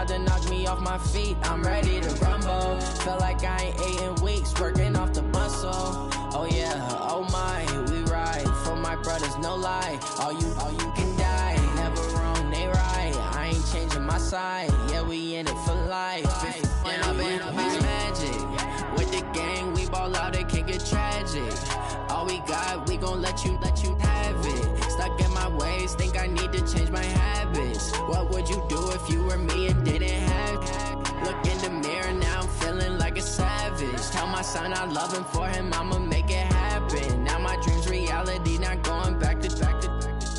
tried to knock me off my feet, I'm ready to rumble. Felt like I ain't ate in weeks, working off the muscle. Oh yeah, oh my, we ride for my brothers, no lie. All you can die, never wrong, they right. I ain't changing my side, yeah, we in it for life. When I've been magic, with the gang, we ball out, it can get tragic. All we got, we gon' let you have it. Stuck in my ways, think I need to change my habits. What would you do if you were me and didn't have it? Look in the mirror, now I'm feeling like a savage. Tell my son I love him, for him I'ma make it happen. Now my dream's reality, not going back to.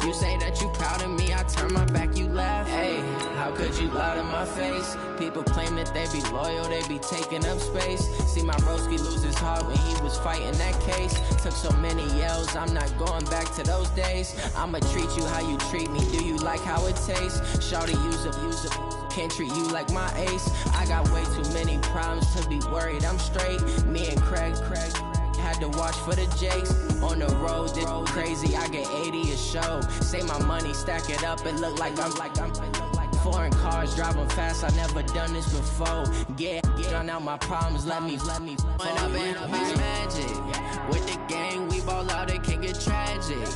You say that you proud of me, I turn my back, you laugh. Hey, how could you lie to my face? People claim that they be loyal, they be taking up space. See my broski lose his heart when he was fighting that case. Took so many yells, I'm not going back to those days. I'ma treat you how you treat me, do you like how it tastes? Shawty, use up, can't treat you like my ace. I got way too many problems to be worried, I'm straight. Me and Craig had to watch for the Jakes. On the road, this crazy, I get 80 a show. Say my money, stack it up, it look like I'm foreign cars, driving fast, I never done this before. Get on out my problems, let me. When I've been magic, with the gang, we ball out, it can get tragic.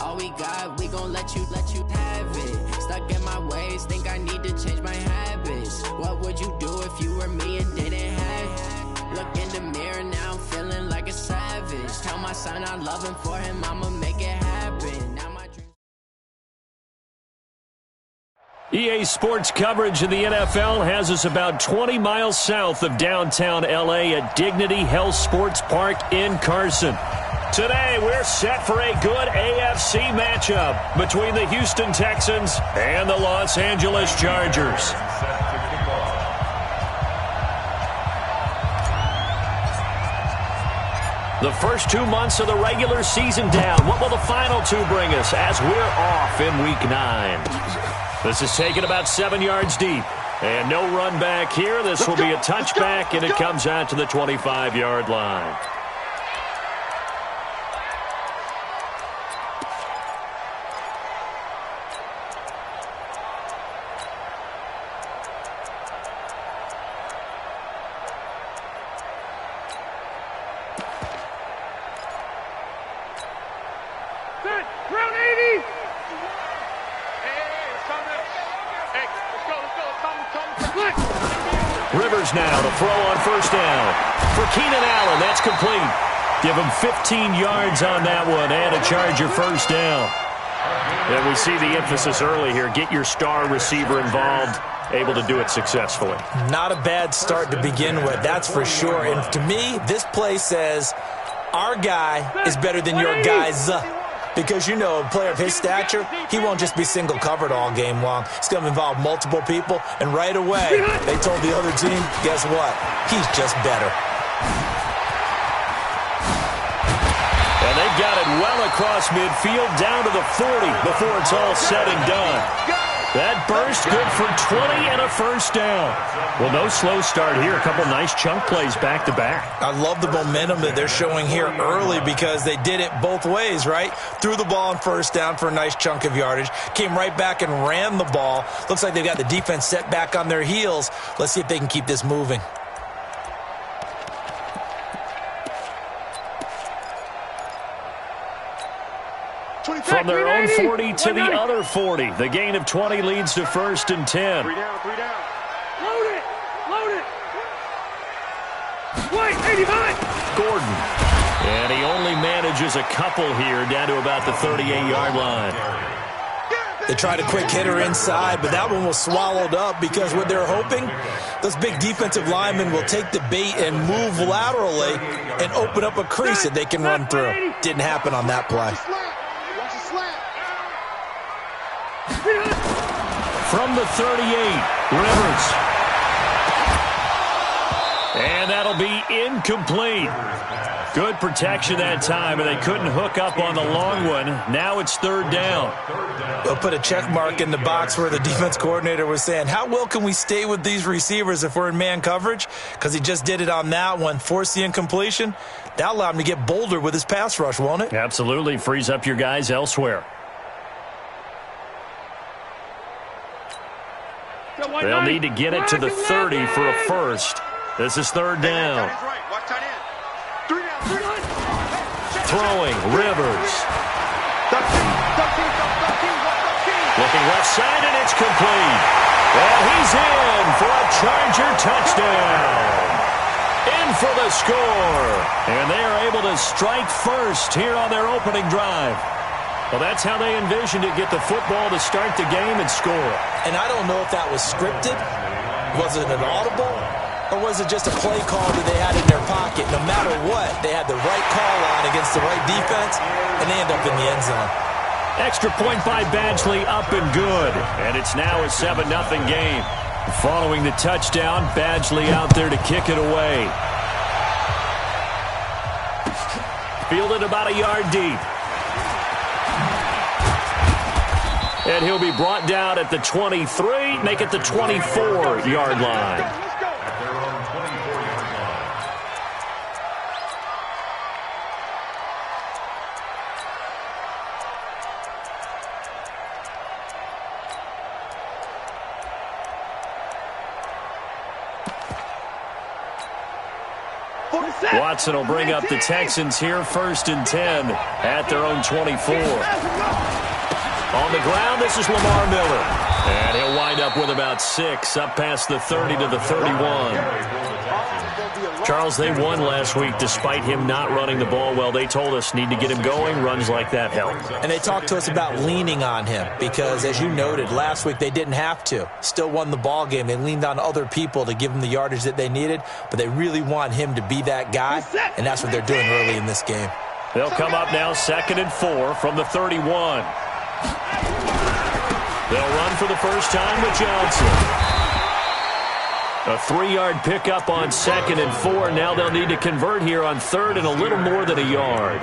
All we got, we gon' let you have it. Stuck in my ways, think I need to change my habits. What would you do if you were me and didn't have it? Look in the mirror, now I'm feeling like a savage. Tell my son I love him, for him I'ma make it happen. Now my dreams. EA Sports coverage of the NFL has us about 20 miles south of downtown LA at Dignity Health Sports Park in Carson. Today, we're set for a good AFC matchup between the Houston Texans and the Los Angeles Chargers. The first 2 months of the regular season down. What will the final two bring us as we're off in Week 9? This is taken about 7 yards deep. And no run back here. This will be a touchback, and it comes out to the 25-yard line. Rivers now to throw on first down. For Keenan Allen, that's complete. Give him 15 yards on that one and a Charger first down. And we see the emphasis early here. Get your star receiver involved, able to do it successfully. Not a bad start to begin with, that's for sure. And to me, this play says our guy is better than your guys. Because, you know, a player of his stature, he won't just be single covered all game long. It's going to involve multiple people. And right away, they told the other team, guess what? He's just better. And they've got it well across midfield, down to the 40 before it's all said and done. That burst good for 20 and a first down. Well, no slow start here. A couple nice chunk plays back-to-back. I love the momentum that they're showing here early because they did it both ways, right? Threw the ball on first down for a nice chunk of yardage. Came right back and ran the ball. Looks like they've got the defense set back on their heels. Let's see if they can keep this moving. From their own 40 to the other 40. The gain of 20 leads to 1st and 10. 3 down. Load it. Wait, 85. Gordon. And he only manages a couple here down to about the 38-yard line. They tried a quick hitter inside, but that one was swallowed up because what they're hoping, those big defensive linemen will take the bait and move laterally and open up a crease that they can run through. Didn't happen on that play. From the 38, Rivers. And that'll be incomplete. Good protection that time, and they couldn't hook up on the long one. Now it's 3rd down. They'll put a check mark in the box where the defense coordinator was saying, how well can we stay with these receivers if we're in man coverage? Because he just did it on that one. Forced the incompletion. That allowed him to get bolder with his pass rush, won't it? Absolutely. Frees up your guys elsewhere. They'll need to get it to the 30 for a first. This is third down. Throwing, Rivers. Looking left side, and it's complete. And he's in for a Charger touchdown. In for the score. And they are able to strike first here on their opening drive. Well, that's how they envisioned it, get the football to start the game and score. And I don't know if that was scripted. Was it an audible? Or was it just a play call that they had in their pocket? No matter what, they had the right call on against the right defense, and they end up in the end zone. Extra point by Badgley, up and good. And it's now a 7-0 game. Following the touchdown, Badgley out there to kick it away. Fielded about a yard deep. And he'll be brought down at the 23, make it the 24-yard line. Watson will bring up the Texans here, 1st and 10 at their own 24. On the ground, this is Lamar Miller. And he'll wind up with about 6, up past the 30 to the 31. Charles, they won last week despite him not running the ball well. They told us need to get him going. Runs like that help. And they talked to us about leaning on him because, as you noted, last week they didn't have to. Still won the ball game. They leaned on other people to give them the yardage that they needed, but they really want him to be that guy, and that's what they're doing early in this game. They'll come up now 2nd and 4 from the 31. They'll run for the first time with Johnson. A 3-yard pickup on 2nd and 4. Now they'll need to convert here on 3rd and a little more than a yard.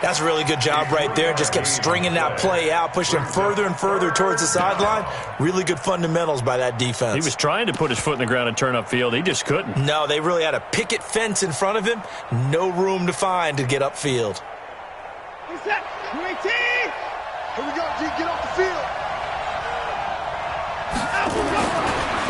That's a really good job right there. Just kept stringing that play out, pushing him further and further towards the sideline. Really good fundamentals by that defense. He was trying to put his foot in the ground and turn upfield. He just couldn't. No, they really had a picket fence in front of him. No room to find to get upfield. Who's that? UAT! Here we go, G. Get off the field.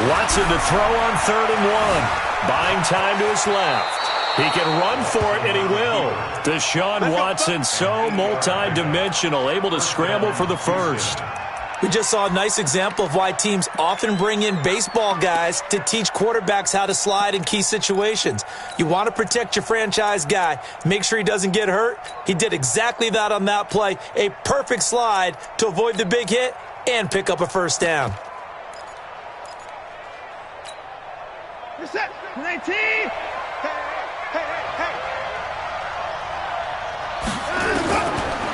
Watson to throw on 3rd and 1. Buying time to his left. He can run for it, and he will. Deshaun Watson, so multi-dimensional, able to scramble for the first. We just saw a nice example of why teams often bring in baseball guys to teach quarterbacks how to slide in key situations. You want to protect your franchise guy. Make sure he doesn't get hurt. He did exactly that on that play. A perfect slide to avoid the big hit and pick up a first down. You're set. 19. Hey.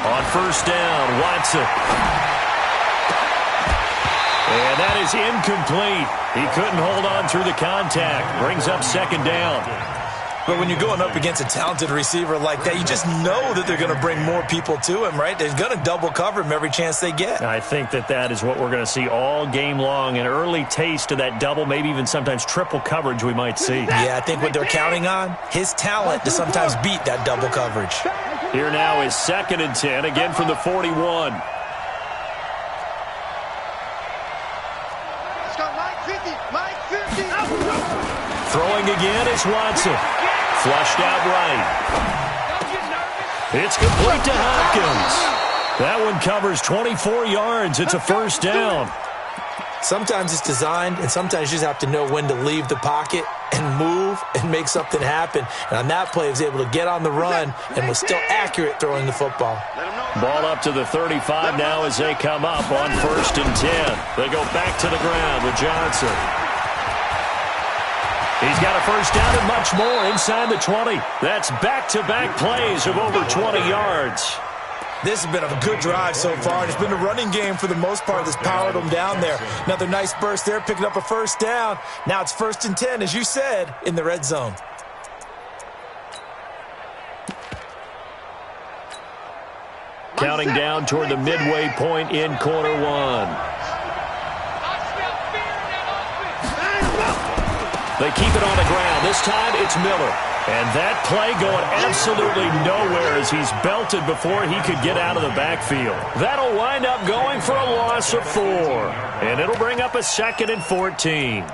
On first down, Watson. And that is incomplete. He couldn't hold on through the contact. Brings up 2nd down. But when you're going up against a talented receiver like that, you just know that they're going to bring more people to him, right? They're going to double cover him every chance they get. I think that is what we're going to see all game long. An early taste of that double, maybe even sometimes triple coverage we might see. Yeah, I think what they're counting on, his talent to sometimes beat that double coverage. Here now is 2nd and 10, again from the 41. Throwing again is Watson. Flushed out right. It's complete to Hopkins. That one covers 24 yards. It's a first down. Sometimes it's designed, and sometimes you just have to know when to leave the pocket and move and make something happen. And on that play, he was able to get on the run and was still accurate throwing the football. Ball up to the 35 now as they come up on 1st and 10. They go back to the ground with Johnson. He's got a first down and much more inside the 20. That's back-to-back plays of over 20 yards. This has been a good drive so far. It's been a running game for the most part that's powered them down there. Another nice burst there, picking up a first down. Now it's 1st and 10, as you said, in the red zone. Counting down toward the midway point in quarter 1. They keep it on the ground. This time it's Miller. And that play going absolutely nowhere as he's belted before he could get out of the backfield. That'll wind up going for a loss of 4. And it'll bring up a 2nd and 14.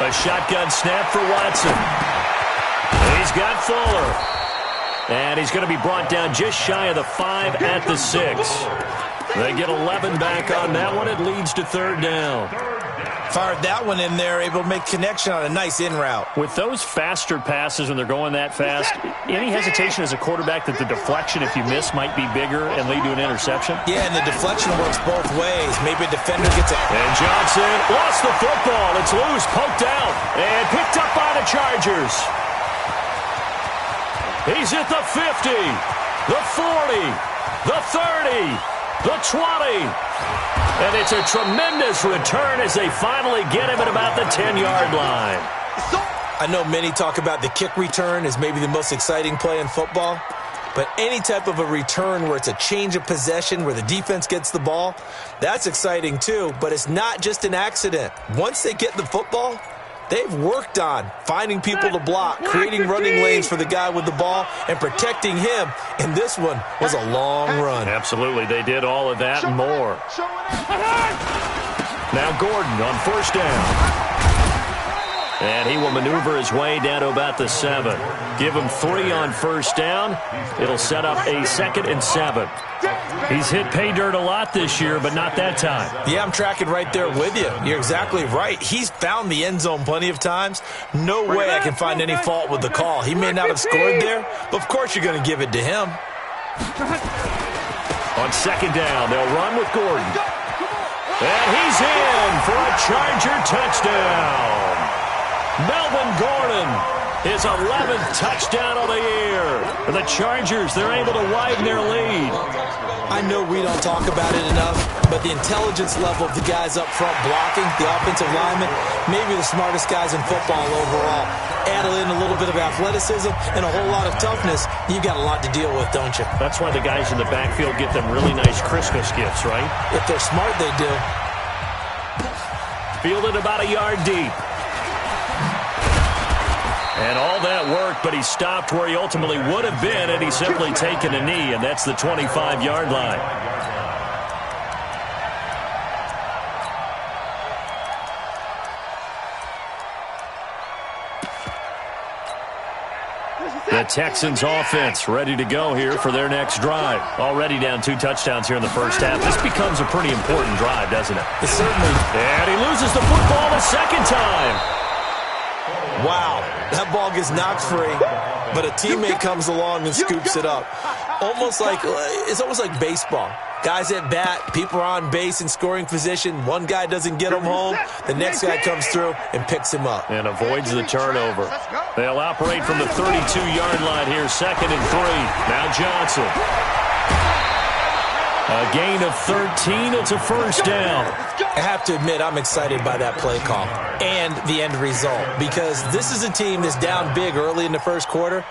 A shotgun snap for Watson. He's got Fuller. And he's going to be brought down just shy of the 5 at the 6. They get 11 back on that one. It leads to 3rd down. Fired that one in there, able to make connection on a nice in route. With those faster passes when they're going that fast, any hesitation as a quarterback that the deflection, if you miss, might be bigger and lead to an interception? Yeah, and the deflection works both ways. Maybe a defender gets it. And Johnson lost the football. It's loose, poked out, and picked up by the Chargers. He's at the 50, the 40, the 30, the 20. And it's a tremendous return as they finally get him at about the 10-yard line. I know many talk about the kick return as maybe the most exciting play in football, but any type of a return where it's a change of possession, where the defense gets the ball, that's exciting too, but it's not just an accident. Once they get the football, they've worked on finding people to block, creating running lanes for the guy with the ball, and protecting him. And this one was a long run. Absolutely, they did all of that and more. Now Gordon on 1st down. And he will maneuver his way down to about the 7. Give him 3 on 1st down. It'll set up a 2nd and 7. He's hit pay dirt a lot this year, but not that time. Yeah, I'm tracking right there with you. You're exactly right. He's found the end zone plenty of times. No way I can find any fault with the call. He may not have scored there, but of course you're going to give it to him. On 2nd down, they'll run with Gordon. And he's in for a Charger touchdown. Melvin Gordon, his 11th touchdown of the year. For the Chargers, they're able to widen their lead. I know we don't talk about it enough, but the intelligence level of the guys up front blocking, the offensive linemen, maybe the smartest guys in football overall. Add in a little bit of athleticism and a whole lot of toughness, you've got a lot to deal with, don't you? That's why the guys in the backfield get them really nice Christmas gifts, right? If they're smart, they do. Fielded about a yard deep. And all that worked, but he stopped where he ultimately would have been, and he's simply taken a knee, and that's the 25-yard line. The Texans offense ready to go here for their next drive. Already down 2 touchdowns here in the first half. This becomes a pretty important drive, doesn't it? It certainly. And he loses the football a 2nd time. Wow, that ball gets knocked free, but a teammate comes along and scoops it up. It's almost like baseball. Guys at bat, people are on base in scoring position. One guy doesn't get him home. The next guy comes through and picks him up. And avoids the turnover. They'll operate from the 32-yard line here, 2nd and 3. Now Johnson. A gain of 13. It's a 1st down. I have to admit, I'm excited by that play call and the end result, because this is a team that's down big early in the first quarter,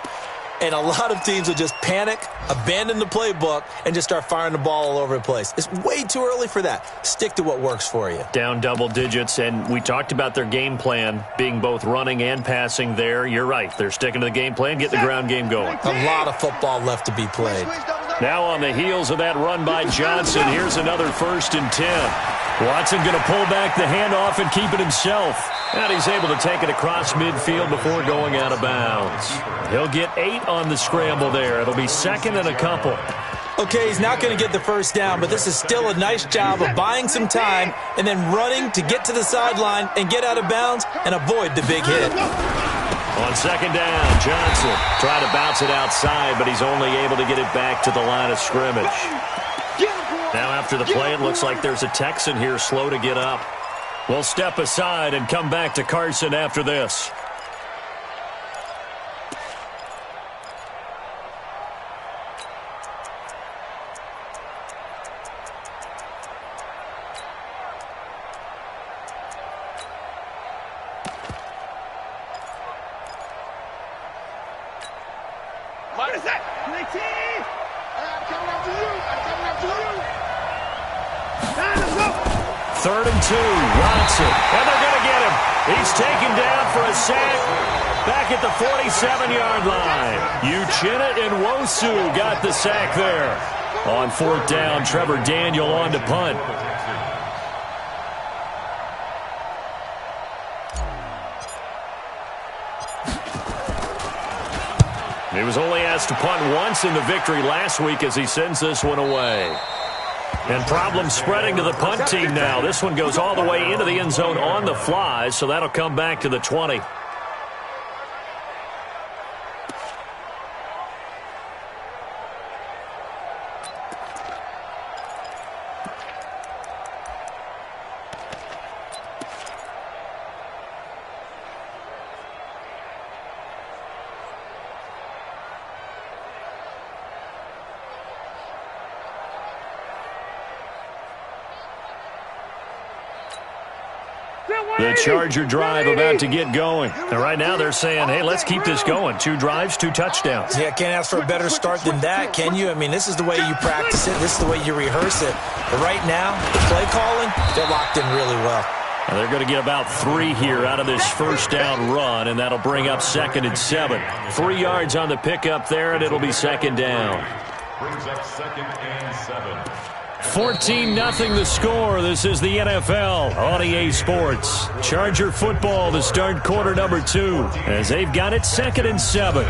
and a lot of teams will just panic, abandon the playbook, and just start firing the ball all over the place. It's way too early for that. Stick to what works for you. Down double digits, and we talked about their game plan being both running and passing there. You're right. They're sticking to the game plan, get the ground game going. A lot of football left to be played. Now on the heels of that run by Johnson, here's another 1st and 10. Watson going to pull back the handoff and keep it himself. And he's able to take it across midfield before going out of bounds. He'll get 8 on the scramble there. It'll be 2nd and a couple. Okay, he's not going to get the 1st down, but this is still a nice job of buying some time and then running to get to the sideline and get out of bounds and avoid the big hit. On 2nd down, Johnson tried to bounce it outside, but he's only able to get it back to the line of scrimmage. Now after the play, it looks like there's a Texan here slow to get up. We'll step aside and come back to Carson after this. What is that? 19! I'm coming after you! I'm coming after you! Let's go! 3rd and 2. Watson. And they're going to get him. He's taken down for a sack back at the 47-yard line. Uchenna and Wosu got the sack there. On 4th down, Trevor Daniel on to punt. He was only asked to punt once in the victory last week as he sends this one away. And problems spreading to the punt team now. This one goes all the way into the end zone on the fly, so that'll come back to the 20. The Charger drive about to get going. And right now they're saying, hey, let's keep this going. 2 drives, 2 touchdowns. Yeah, can't ask for a better start than that, can you? I mean, this is the way you practice it. This is the way you rehearse it. But right now, the play calling, they're locked in really well. And they're going to get about 3 here out of this first down run, and that'll bring up 2nd and 7. 3 yards on the pickup there, and it'll be 2nd down. Brings up 2nd and 7. 14-0 the score. This is the NFL on EA Sports. Charger football to start quarter number 2 as they've got it 2nd and 7.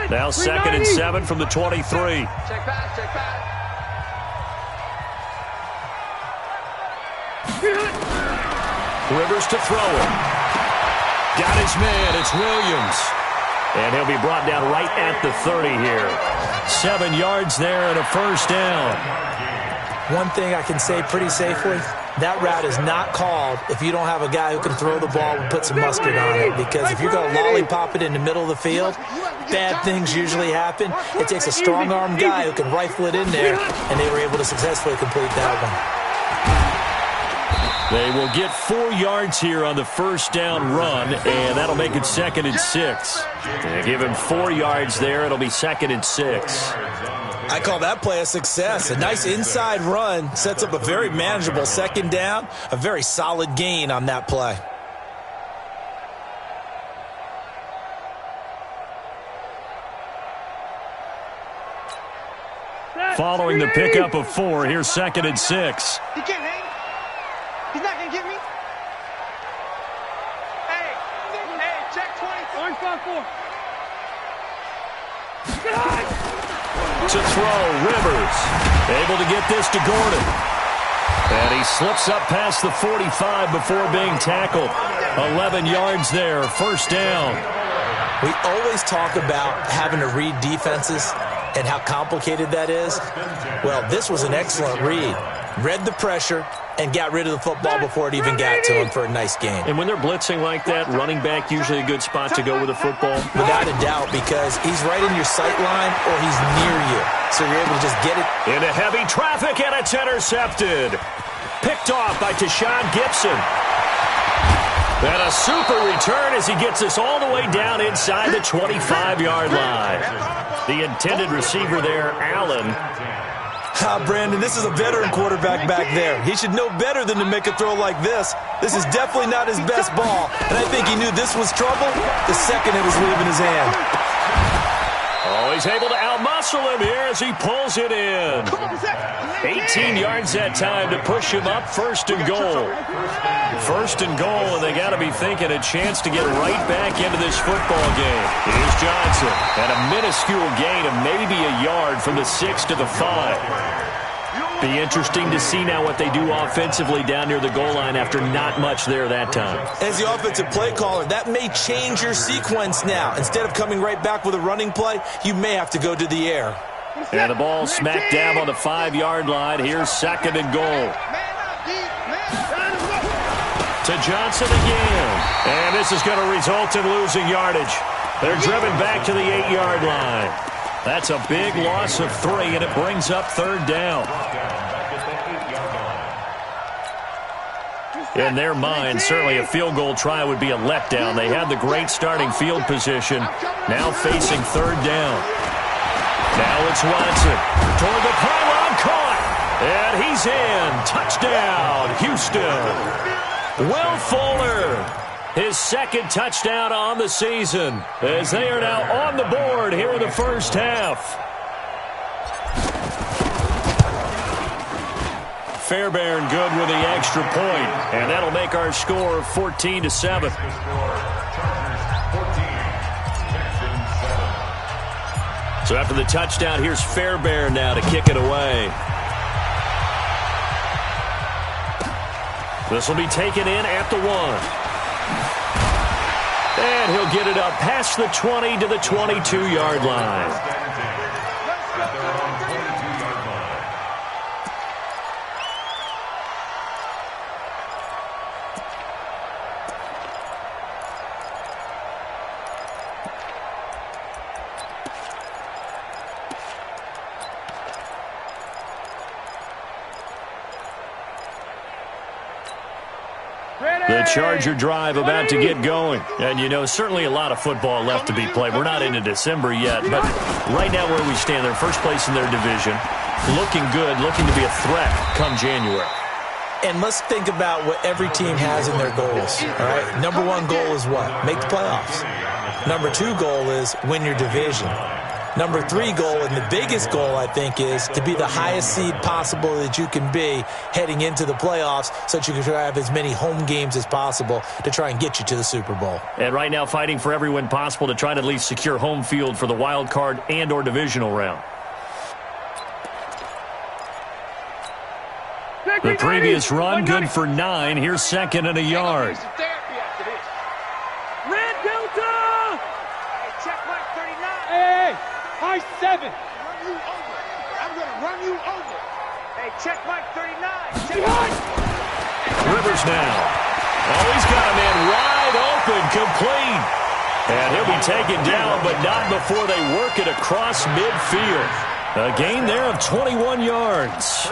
Now 2nd and 7 from the 23. Check back, check back. Rivers to throw it. Got his man. It's Williams. And he'll be brought down right at the 30 here. 7 yards there and a first down. One thing I can say pretty safely, that route is not called if you don't have a guy who can throw the ball and put some mustard on it. Because if you're going to lollipop it in the middle of the field, bad things usually happen. It takes a strong-arm guy who can rifle it in there, and they were able to successfully complete that one. They will get 4 yards here on the first down run, and that'll make it 2nd and 6. They give him 4 yards there. It'll be 2nd and 6. I call that play a success. A nice inside run sets up a very manageable 2nd down, a very solid gain on that play. Following the pickup of 4, here's 2nd and 6. He can't hang. He's not going to get me. Hey, check 20. Orange 5-4. To throw, Rivers. Able to get this to Gordon. And he slips up past the 45 before being tackled. 11 yards there, first down. We always talk about having to read defenses and how complicated that is. Well, this was an excellent read. Read the pressure and got rid of the football before it even got to him for a nice gain. And when they're blitzing like that, running back usually a good spot to go with the football? Without a doubt, because he's right in your sight line or he's near you. So you're able to just get it. Into heavy traffic, and it's intercepted. Picked off by Tashawn Gibson. And a super return as he gets us all the way down inside the 25-yard line. The intended receiver there, Allen. Brandon, this is a veteran quarterback back there. He should know better than to make a throw like this. This is definitely not his best ball, and I think he knew this was trouble the second it was leaving his hand. Oh, he's able to outmuscle him here as he pulls it in. 18 yards that time to push him up, 1st and goal. 1st and goal, and they got to be thinking a chance to get right back into this football game. Here's Johnson, and a minuscule gain of maybe a yard from the 6 to the 5. Be interesting to see now what they do offensively down near the goal line after not much there that time. As the offensive play caller, that may change your sequence now. Instead of coming right back with a running play, you may have to go to the air. And the ball smack dab on the 5-yard line. Here's 2nd and goal. To Johnson again. And this is going to result in losing yardage. They're driven back to the 8-yard line. That's a big loss of 3, and it brings up 3rd down. In their mind, certainly a field goal try would be a letdown. They had the great starting field position, now facing third down. Now it's Watson toward the pylon, caught, and he's in. Touchdown, Houston. Will Fuller, his second touchdown on the season, as they are now on the board here in the first half. Fairbairn good with the extra point, and that'll make our score 14-7. So after the touchdown, here's Fairbairn now to kick it away. This will be taken in at the 1. And he'll get it up past the 20 to the 22-yard line. The Charger drive about to get going. And, you know, certainly a lot of football left to be played. We're not into December yet, but right now where we stand, they're first place in their division. Looking good, looking to be a threat come January. And let's think about what every team has in their goals, all right? Number one goal is what? Make the playoffs. Number two goal is win your division. Number three goal, and the biggest goal, I think, is to be the highest seed possible that you can be heading into the playoffs so that you can try to have as many home games as possible to try and get you to the Super Bowl. And right now fighting for every win possible to try to at least secure home field for the wild card and or divisional round. The previous run, good for 9. Here's second and a yard. Red Delta! Hey, check mark 39. Hey, high 7. Run you over. I'm going to run you over. Hey, check mark 39. Check mark. Rivers now. Oh, he's got a man wide open, complete. And he'll be taken down, but not before they work it across midfield. A gain there of 21 yards.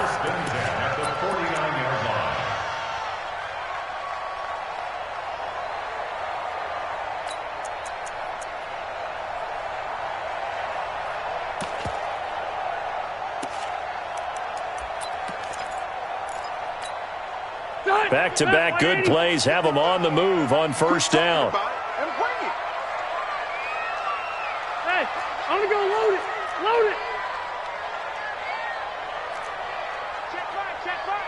Back-to-back good plays have them on the move on first down. Hey, I'm going to go load it. Load it. Check mark.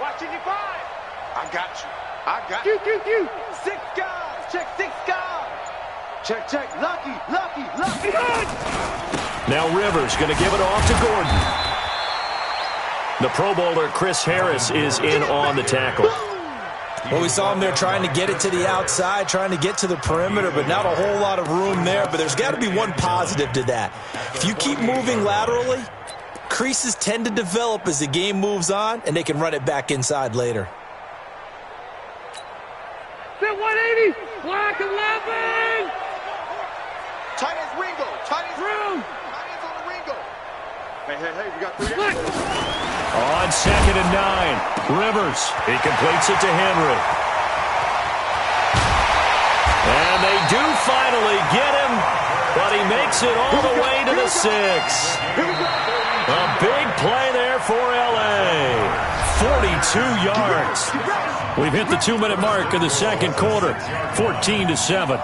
Watching you 5. I got you. Q. 6 guys. Check 6 guys. Check. Lucky. Now Rivers going to give it off to Gordon. The Pro Bowler Chris Harris is in on the tackle. Well, we saw him there trying to get it to the outside, trying to get to the perimeter, but not a whole lot of room there. But there's got to be one positive to that. If you keep moving laterally, creases tend to develop as the game moves on, and they can run it back inside later. Set 180. Black 11. Tight as Ringo. Tight as Room. Tight as on the Ringo. Hey, we got 3 Look. On second and 9, Rivers. He completes it to Henry. And they do finally get him, but he makes it all the way to the 6. A big play there for L.A. 42 yards. We've hit the 2-minute mark of the second quarter, 14-7.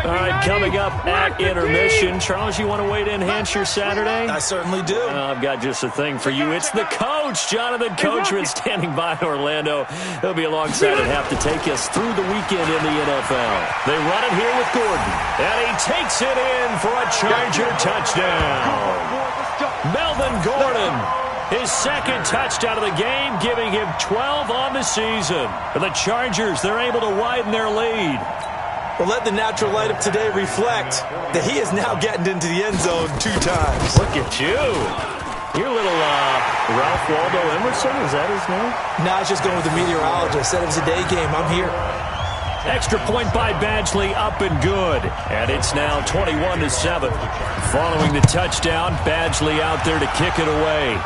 All right, coming up at intermission. Charles, you want to wait to enhance your Saturday? I certainly do. I've got just a thing for you. It's the coach, Jonathan Coachman, standing by in Orlando. He'll be alongside at half to take us through the weekend in the NFL. They run it here with Gordon, and he takes it in for a Charger touchdown. Melvin Gordon, his second touchdown of the game, giving him 12 on the season. For the Chargers, they're able to widen their lead. Well, let the natural light of today reflect that he is now getting into the end zone 2 times. Look at you. You're a little Ralph Waldo Emerson, is that his name? Now it's just going with the meteorologist. Said it was a day game. I'm here. Extra point by Badgley, up and good. And it's now 21-7. Following the touchdown, Badgley out there to kick it away.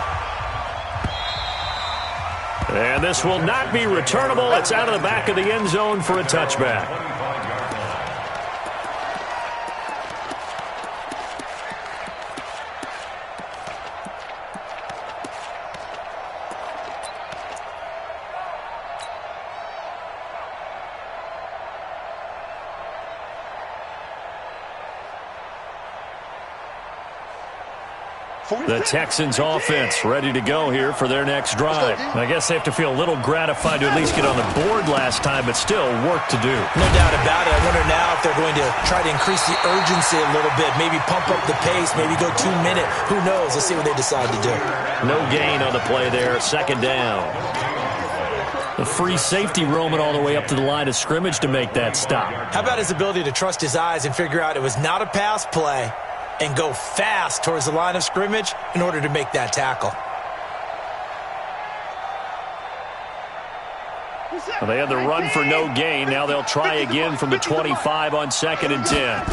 And this will not be returnable. It's out of the back of the end zone for a touchback. The Texans offense ready to go here for their next drive. I guess they have to feel a little gratified to at least get on the board last time, but still work to do. No doubt about it. I wonder now if they're going to try to increase the urgency a little bit, maybe pump up the pace, maybe go 2-minute. Who knows? Let's see what they decide to do. No gain on the play there. Second down. The free safety roaming all the way up to the line of scrimmage to make that stop. How about his ability to trust his eyes and figure out it was not a pass play and go fast towards the line of scrimmage in order to make that tackle. Well, they had the run for no gain. Now they'll try again from the 25 on 2nd and 10.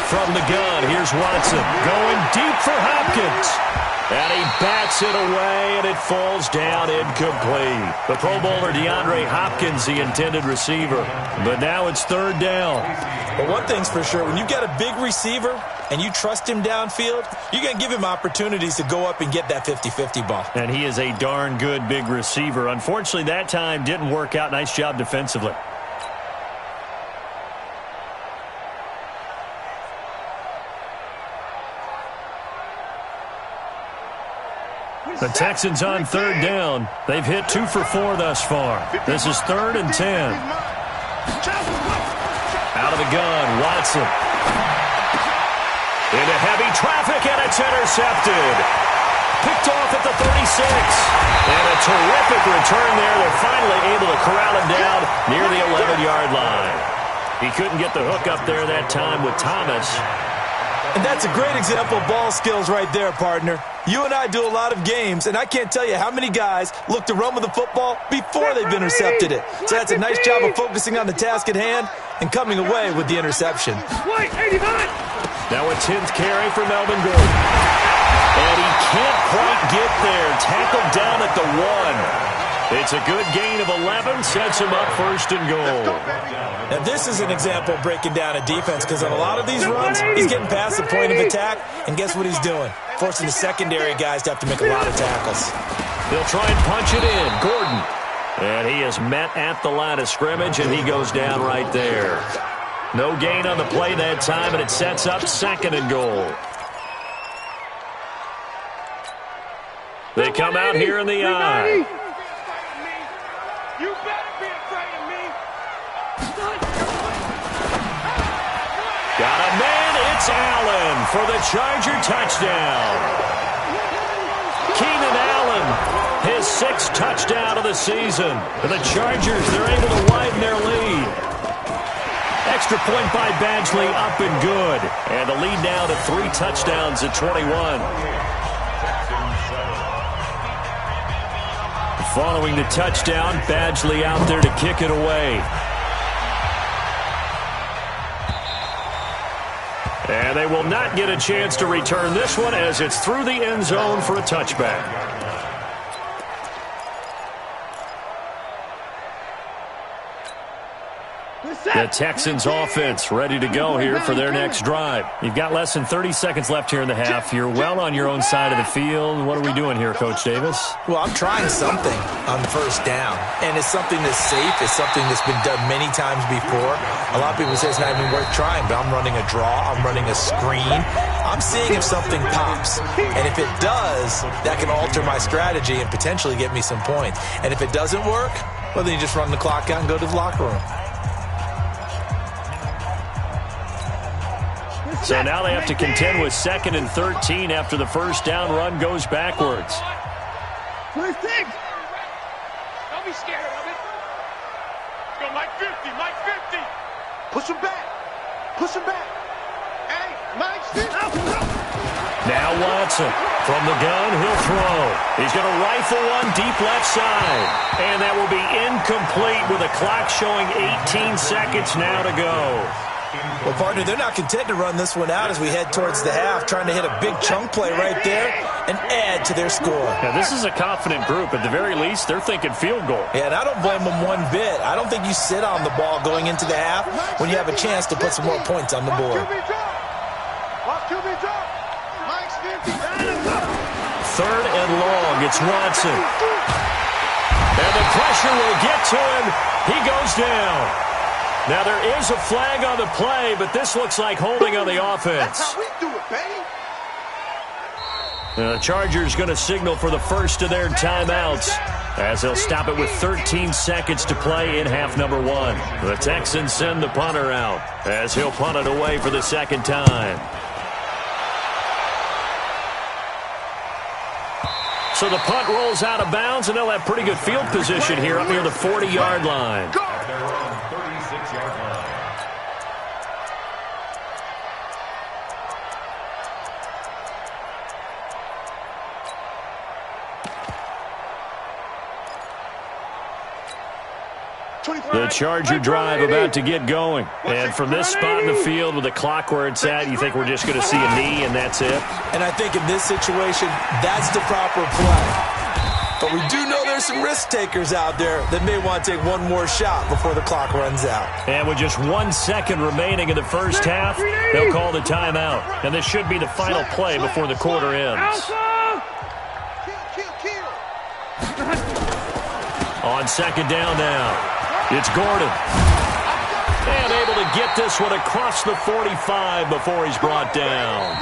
From the gun, here's Watson going deep for Hopkins. And he bats it away, and it falls down incomplete. The Pro Bowler DeAndre Hopkins, the intended receiver. But now it's 3rd down. But one thing's for sure, when you've got a big receiver and you trust him downfield, you're going to give him opportunities to go up and get that 50-50 ball. And he is a darn good big receiver. Unfortunately, that time didn't work out. Nice job defensively. The Texans on 3rd down. They've hit 2 for 4 thus far. This is 3rd and 10. Out of the gun, Watson. Into heavy traffic, and it's intercepted. Picked off at the 36. And a terrific return there. They're finally able to corral him down near the 11-yard line. He couldn't get the hook up there that time with Thomas. And that's a great example of ball skills right there, partner. You and I do a lot of games, and I can't tell you how many guys look to run with the football before they've intercepted it. So that's a nice job of focusing on the task at hand and coming away with the interception. Now a 10th carry for Melvin Gordon. And he can't quite get there. Tackled down at the 1. It's a good gain of 11, sets him up 1st and goal. Now this is an example of breaking down a defense, because on a lot of these runs, he's getting past the point of attack, and guess what he's doing? Forcing the secondary guys to have to make a lot of tackles. They'll try and punch it in. Gordon. And he is met at the line of scrimmage, and he goes down right there. No gain on the play that time, and it sets up 2nd and goal. They come out here in the I. You better be afraid of me. Got a man, it's Allen for the Charger touchdown. Keenan Allen, his 6th touchdown of the season. And the Chargers, they're able to widen their lead. Extra point by Badgley, up and good. And the lead now to 3 touchdowns at 21. Following the touchdown, Badgley out there to kick it away. And they will not get a chance to return this one as it's through the end zone for a touchback. The Texans offense ready to go here for their next drive. You've got less than 30 seconds left here in the half. You're well on your own side of the field. What are we doing here, Coach Davis? Well, I'm trying something on 1st down, and it's something that's safe. It's something that's been done many times before. A lot of people say it's not even worth trying, but I'm running a draw. I'm running a screen. I'm seeing if something pops, and if it does, that can alter my strategy and potentially get me some points. And if it doesn't work, well, then you just run the clock out and go to the locker room. So now they have to contend with 2nd and 13 after the 1st down run goes backwards. Don't be scared of it. Go, Mike 50, Mike 50. Push him back. Push him back. Hey, Mike 50. Now Watson From the gun, he'll throw. He's going to rifle one deep left side. And that will be incomplete with a clock showing 18 seconds now to go. Well, partner, they're not content to run this one out as we head towards the half, trying to hit a big chunk play right there and add to their score. Now, this is a confident group. At the very least, they're thinking field goal. Yeah, and I don't blame them one bit. I don't think you sit on the ball going into the half when you have a chance to put some more points on the board. Third and long. It's Watson. And the pressure will get to him. He goes down. Now, there is a flag on the play, but this looks like holding on the offense. That's how we do it, baby. The Chargers going to signal for the first of their timeouts as they'll stop it with 13 seconds to play in half number one. The Texans send the punter out as he'll punt it away for the second time. So the punt rolls out of bounds, and they'll have pretty good field position here up near the 40-yard line. They're on 36-yard line. The Charger drive about to get going. And from this spot in the field with the clock where it's at, you think we're just going to see a knee and that's it? And I think in this situation, that's the proper play. But we do know there's some risk takers out there that may want to take one more shot before the clock runs out. And with just 1 second remaining in the first half, they'll call the timeout. And this should be the final play before the quarter ends. On second down now. It's Gordon. And able to get this one across the 45 before he's brought down.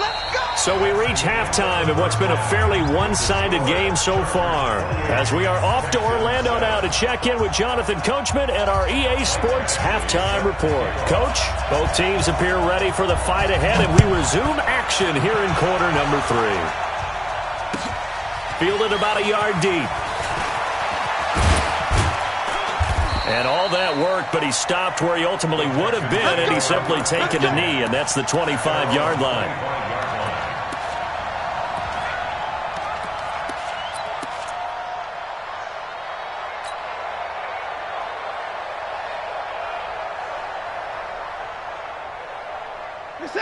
So we reach halftime in what's been a fairly one-sided game so far. As we are off to Orlando now to check in with Jonathan Coachman and our EA Sports halftime report. Coach, both teams appear ready for the fight ahead, and we resume action here in quarter number 3. Fielded about a yard deep. And all that worked, but he stopped where he ultimately would have been, and he's simply taken a knee, and that's the 25-yard line.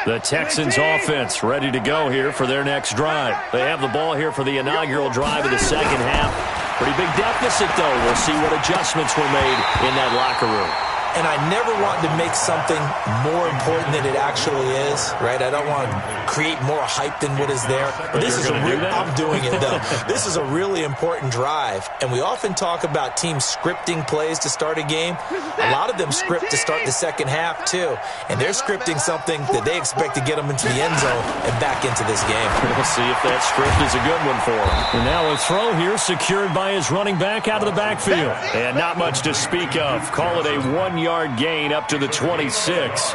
The Texans offense ready to go here for their next drive. They have the ball here for the inaugural drive of the second half. Pretty big deficit, though. We'll see what adjustments were made in that locker room. And I never want to make something more important than it actually is, right? I don't want to create more hype than what is there. But this is I'm doing it, though. This is a really important drive. And we often talk about teams scripting plays to start a game. A lot of them script to start the second half, too. And they're scripting something that they expect to get them into the end zone and back into this game. We'll see if that script is a good one for him. And now a throw here secured by his running back out of the backfield. And not much to speak of. Call it a 1-yard gain up to the 26.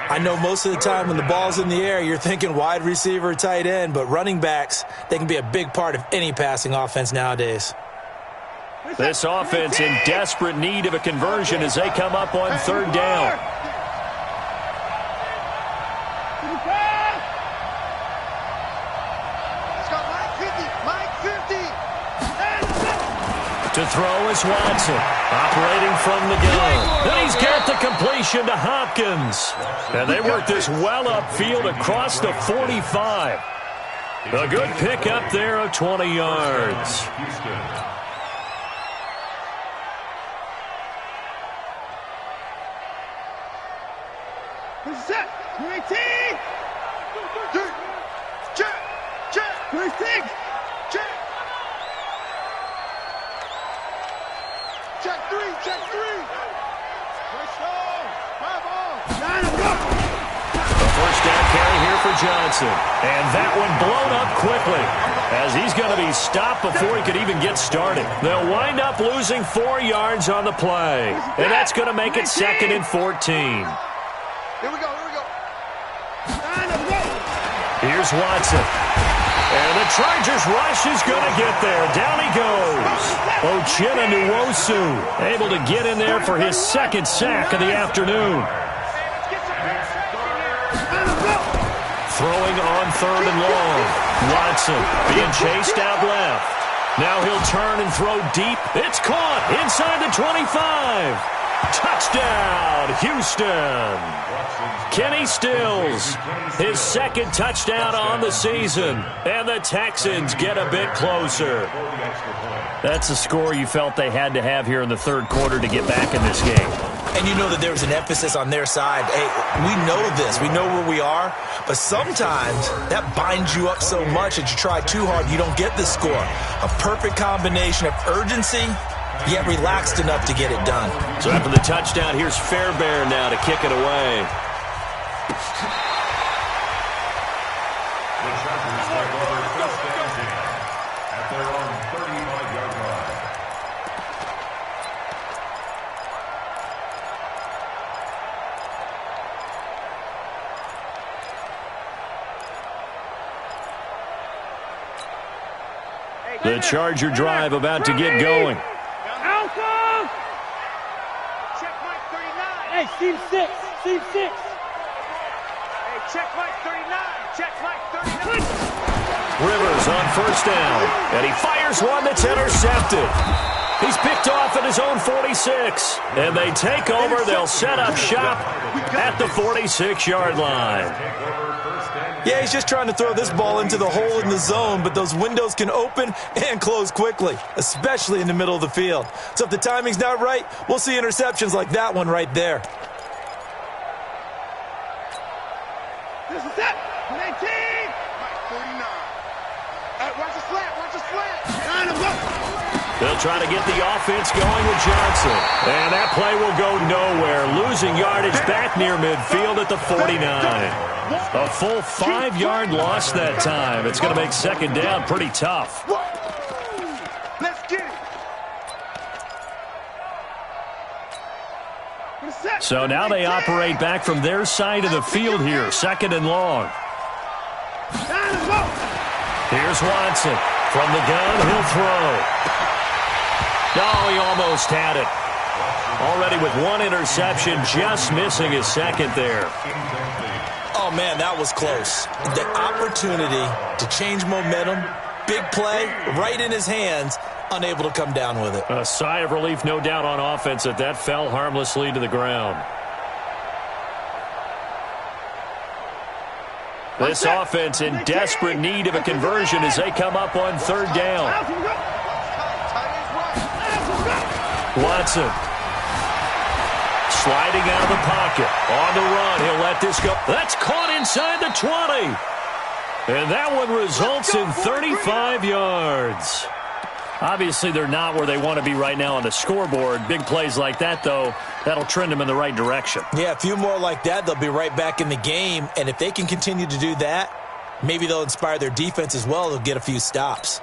I know most of the time when the ball's in the air, you're thinking wide receiver, tight end, but running backs, they can be a big part of any passing offense nowadays. This offense in desperate need of a conversion as they come up on third down. To throw is Watson, operating from the gun. Then he's got the completion to Hopkins. And they work this well upfield across the 45. A good pick up there of 20 yards. Set. 19. Check. 26. Check. Check three. The first down carry here for Johnson. And that one blown up quickly as he's going to be stopped before he could even get started. They'll wind up losing 4 yards on the play. And that's going to make it 2nd and 14. Here we go. Here's Watson. And the Chargers rush is going to get there. Down he goes. Uchenna able to get in there for his second sack of the afternoon. Throwing on third and long. Watson being chased out left. Now he'll turn and throw deep. It's caught inside the 25. Touchdown, Houston. Kenny Stills, his second touchdown on the season. And the Texans get a bit closer. That's a score you felt they had to have here in the third quarter to get back in this game. And you know that there was an emphasis on their side. Hey, we know this. We know where we are. But sometimes that binds you up so much that you try too hard, you don't get the score. A perfect combination of urgency, yet relaxed enough to get it done. So after the touchdown, here's Fairbairn now to kick it away. The Chargers take over first and 10 at their own 35-yard line. The Charger drive about to get going. Malcolm! Check Mike 39. Hey, Team 6. Team 6. Hey, check Mike 39. Check Mike 39. Rivers on first down. And he fires one that's intercepted. He's picked off at his own 46. And they take over. They'll set up shop at the 46-yard line. Yeah, he's just trying to throw this ball into the hole in the zone, but those windows can open and close quickly, especially in the middle of the field. So if the timing's not right, we'll see interceptions like that one right there. This is it. 19. Mike 49. Watch the slant. Watch the slant. Line him up. They'll try to get the offense going with Johnson. And that play will go nowhere. Losing yardage back near midfield at the 49. A full 5-yard loss that time. It's going to make second down pretty tough. Let's get it. So now they operate back from their side of the field here. Second and long. Here's Watson. From the gun, he'll throw. Oh, he almost had it. Already with one interception, just missing his second there. Oh, man, that was close. The opportunity to change momentum, big play, right in his hands, unable to come down with it. A sigh of relief, no doubt, on offense that fell harmlessly to the ground. This offense in desperate need of a conversion as they come up on third down. Watson sliding out of the pocket. On the run, he'll let this go. That's caught inside the 20. And that one results in 35 yards. Obviously, they're not where they want to be right now on the scoreboard. Big plays like that, though, that'll trend them in the right direction. Yeah, a few more like that, they'll be right back in the game. And if they can continue to do that, maybe they'll inspire their defense as well. They'll get a few stops.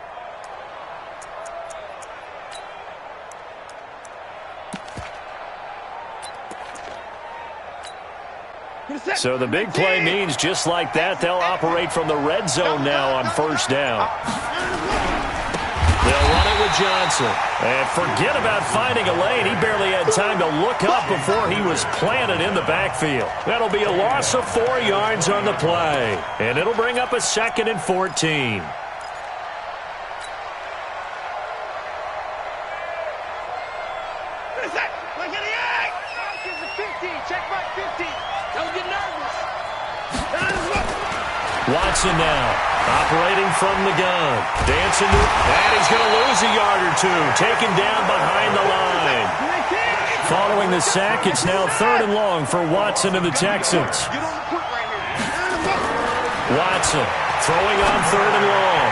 So the big play means just like that, they'll operate from the red zone now on first down. They'll run it with Johnson. And forget about finding a lane. He barely had time to look up before he was planted in the backfield. That'll be a loss of 4 yards on the play. And it'll bring up a 2nd and 14. Watson now, operating from the gun. Dancing, and he's going to lose a yard or two. Taken down behind the line. Following the sack, it's now 3rd and long for Watson and the Texans. Watson throwing on 3rd and long.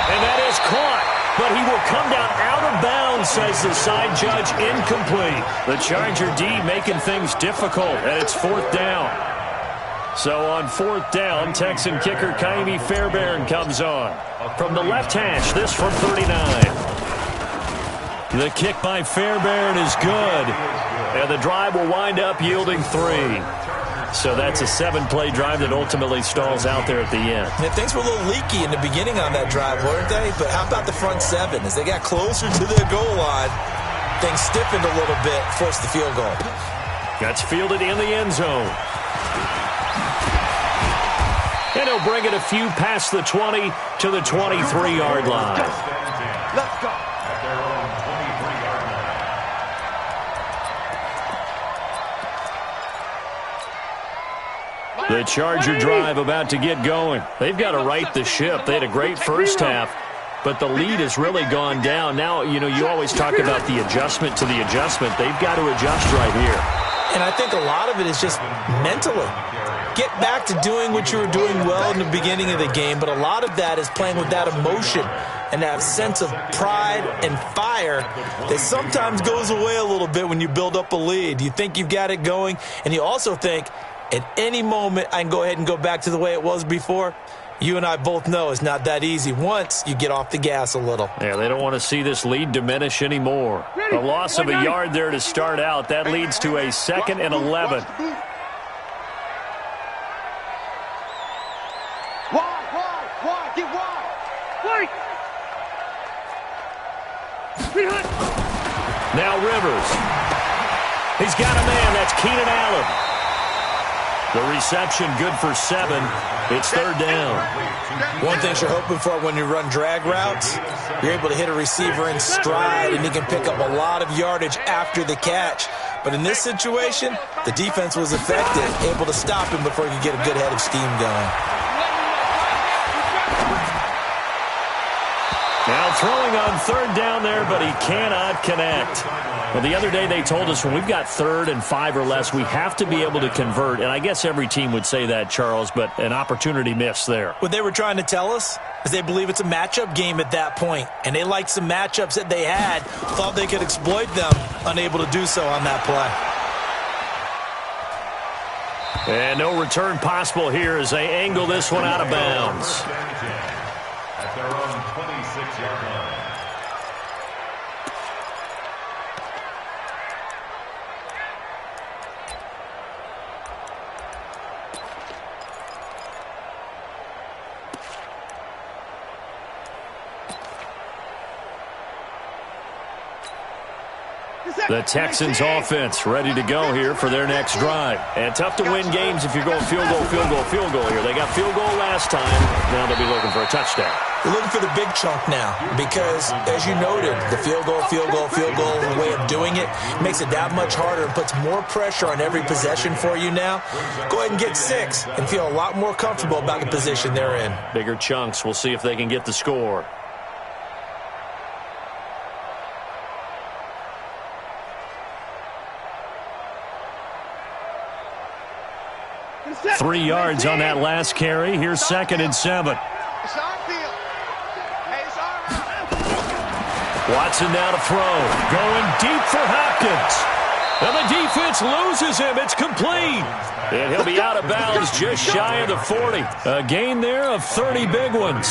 And that is caught. But he will come down out of bounds, says the side judge, incomplete. The Charger D making things difficult, and it's 4th down. So on 4th down, Texan kicker Kaimi Fairbairn comes on. From the left hash, this from 39. The kick by Fairbairn is good. And the drive will wind up yielding 3. So that's a 7-play drive that ultimately stalls out there at the end. Yeah, things were a little leaky in the beginning on that drive, weren't they? But how about the front 7? As they got closer to the goal line, things stiffened a little bit, forced the field goal. That's fielded in the end zone. And he'll bring it a few past the 20 to the 23-yard line. Let's go. At their own 23-yard line. The Charger drive about to get going. They've got to right the ship. They had a great first half, but the lead has really gone down. Now, you always talk about the adjustment to the adjustment. They've got to adjust right here. And I think a lot of it is just mentally. Get back to doing what you were doing well in the beginning of the game, but a lot of that is playing with that emotion and that sense of pride and fire that sometimes goes away a little bit when you build up a lead. You think you've got it going, and you also think at any moment I can go ahead and go back to the way it was before. You and I both know it's not that easy once you get off the gas a little. Yeah, they don't want to see this lead diminish anymore. A loss of a yard there to start out. That leads to a 2nd and 11. Wide, get wide. Wait. Now Rivers. He's got a man. That's Keenan Allen. The reception good for 7. It's 3rd down. One thing you're hoping for when you run drag routes, you're able to hit a receiver in stride, and he can pick up a lot of yardage after the catch. But in this situation, the defense was effective, able to stop him before he could get a good head of steam going. Now throwing on 3rd down there, but he cannot connect. Well, the other day they told us when we've got 3rd and 5 or less, we have to be able to convert. And I guess every team would say that, Charles, but an opportunity missed there. What they were trying to tell us is they believe it's a matchup game at that point. And they liked some matchups that they had, thought they could exploit them, unable to do so on that play. And no return possible here as they angle this one out of bounds. At their own 26-yard line. The Texans offense ready to go here for their next drive. And tough to win games if you're going field goal here. They got field goal last time. Now they'll be looking for a touchdown. They're looking for the big chunk now because, as you noted, the field goal way of doing it makes it that much harder and puts more pressure on every possession for you now. Go ahead and get 6 and feel a lot more comfortable about the position they're in. Bigger chunks. We'll see if they can get the score. Three yards on that last carry. Here's 2nd and 7. It's our field. Hey, it's our house. Watson now to throw. Going deep for Hopkins. And the defense loses him. It's complete. And he'll be out of bounds just shy of the 40. A gain there of 30 big ones.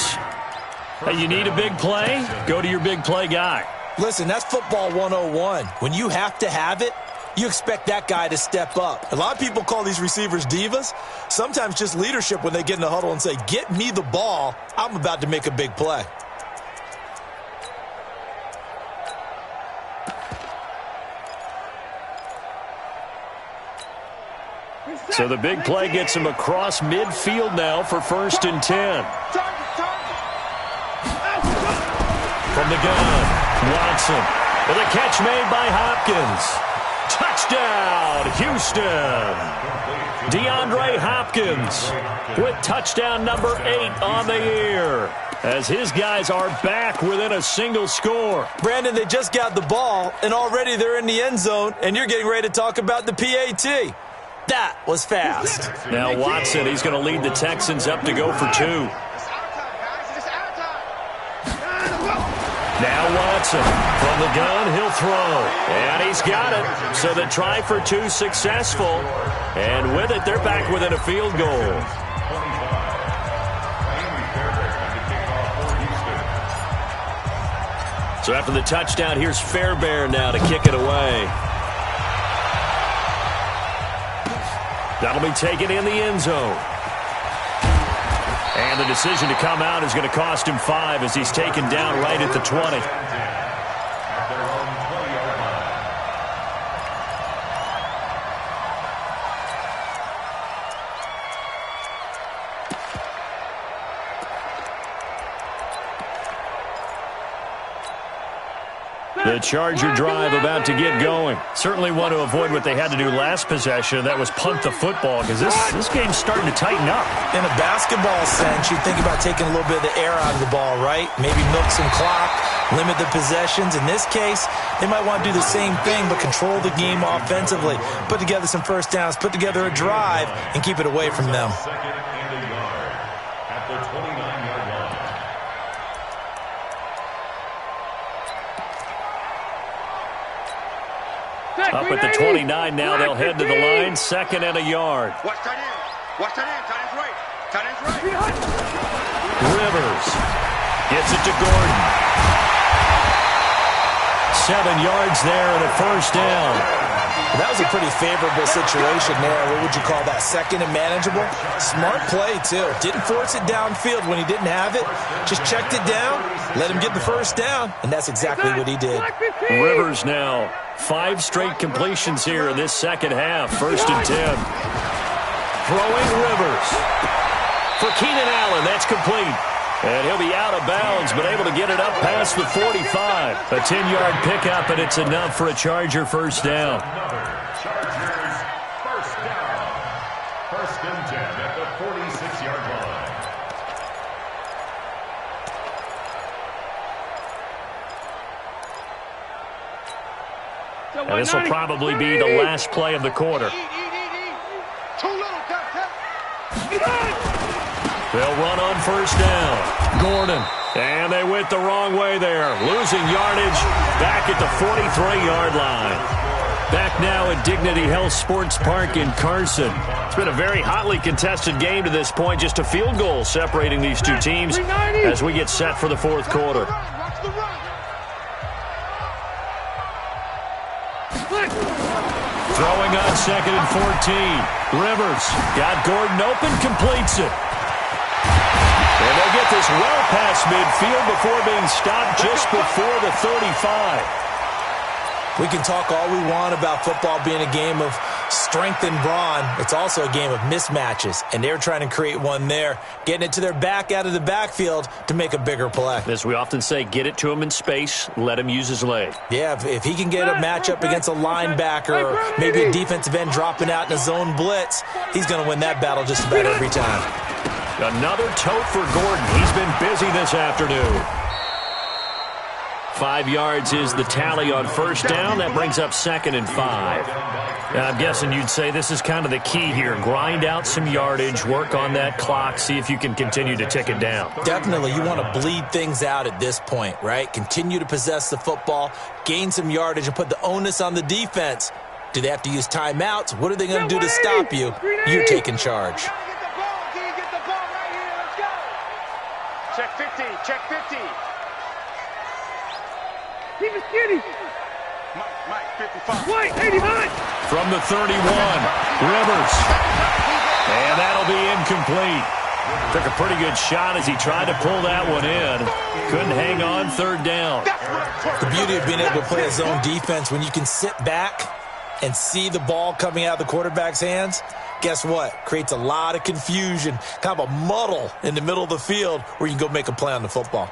Hey, you need a big play? Go to your big play guy. Listen, that's football 101. When you have to have it, you expect that guy to step up. A lot of people call these receivers divas. Sometimes just leadership when they get in the huddle and say, get me the ball. I'm about to make a big play. So the big play gets him across midfield now for 1st and 10. From the gun, Watson with a catch made by Hopkins. Touchdown, Houston. DeAndre Hopkins with touchdown number 8 on the year as his guys are back within a single score. Brandon, they just got the ball, and already they're in the end zone, and you're getting ready to talk about the PAT. That was fast. Now Watson, he's going to lead the Texans up to go for 2. Now Watson from the gun, he'll throw. And he's got it. So the try for 2 successful. And with it, they're back within a field goal. So after the touchdown, here's Fairbairn now to kick it away. That'll be taken in the end zone. And the decision to come out is going to cost him 5 as he's taken down right at the 20. The Charger drive about to get going. Certainly want to avoid what they had to do last possession. That was punt the football because this game's starting to tighten up. In a basketball sense, you think about taking a little bit of the air out of the ball, right? Maybe milk some clock, limit the possessions. In this case, they might want to do the same thing but control the game offensively. Put together some first downs, put together a drive, and keep it away from them. Second and a yard at the 29-yard line. Up at the 29 now, they'll head to the line. Second and a yard. Watch tight end. Watch tight end. Tight end's right. Tight end's right. Rivers gets it to Gordon. 7 yards there and a first down. That was a pretty favorable situation there. What would you call that? Second and manageable? Smart play, too. Didn't force it downfield when he didn't have it. Just checked it down, let him get the first down, and that's exactly what he did. Rivers now. 5 straight completions here in this second half. First and 10. Throwing Rivers. For Keenan Allen, that's complete. And he'll be out of bounds, but able to get it up past the 45. A 10-yard pickup, and it's enough for a Charger first down. Chargers first down. First and 10 at the 46-yard line. And this will probably be the last play of the quarter. Too little, They'll run on first down. Gordon. And they went the wrong way there. Losing yardage back at the 43-yard line. Back now at Dignity Health Sports Park in Carson. It's been a very hotly contested game to this point. Just a field goal separating these two teams as we get set for the fourth quarter. Throwing on second and 14. Rivers got Gordon open, completes it. And they'll get this well past midfield before being stopped just before the 35. We can talk all we want about football being a game of strength and brawn. It's also a game of mismatches, and they're trying to create one there, getting it to their back out of the backfield to make a bigger play. As we often say, get it to him in space, let him use his leg. Yeah, if he can get a matchup against a linebacker or maybe a defensive end dropping out in a zone blitz, he's going to win that battle just about every time. Another tote for Gordon. He's been busy this afternoon. 5 yards is the tally on first down. That brings up second and 5. And I'm guessing you'd say this is kind of the key here. Grind out some yardage, work on that clock, see if you can continue to tick it down. Definitely. You want to bleed things out at this point, right? Continue to possess the football, gain some yardage, and put the onus on the defense. Do they have to use timeouts? What are they going to do to stop you? You're taking charge. Check 50. Check 50. Keep it skinny. Mike, 55. White, 89. From the 31, Rivers. And that'll be incomplete. Took a pretty good shot as he tried to pull that one in. Couldn't hang on, third down. The beauty of being able to play a zone defense when you can sit back and see the ball coming out of the quarterback's hands, guess what? Creates a lot of confusion, kind of a muddle in the middle of the field where you can go make a play on the football.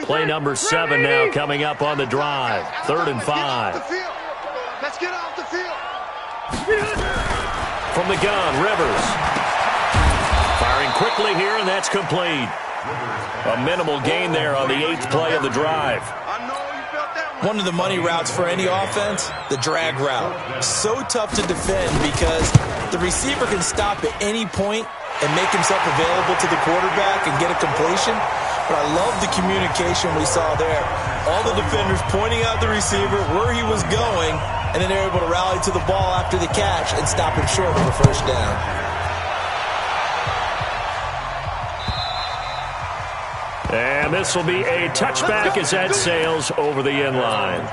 Play number 7 now coming up on the drive. Third and 5. Let's get off the field. From the gun, Rivers. Firing quickly here, and that's complete. A minimal gain there on the 8th play of the drive. I know you felt that one. One of the money routes for any offense, the drag route. So tough to defend because the receiver can stop at any point and make himself available to the quarterback and get a completion. But I love the communication we saw there. All the defenders pointing out the receiver, where he was going, and then they're able to rally to the ball after the catch and stop him short of a first down. And this will be a touchback as that sails over the end line.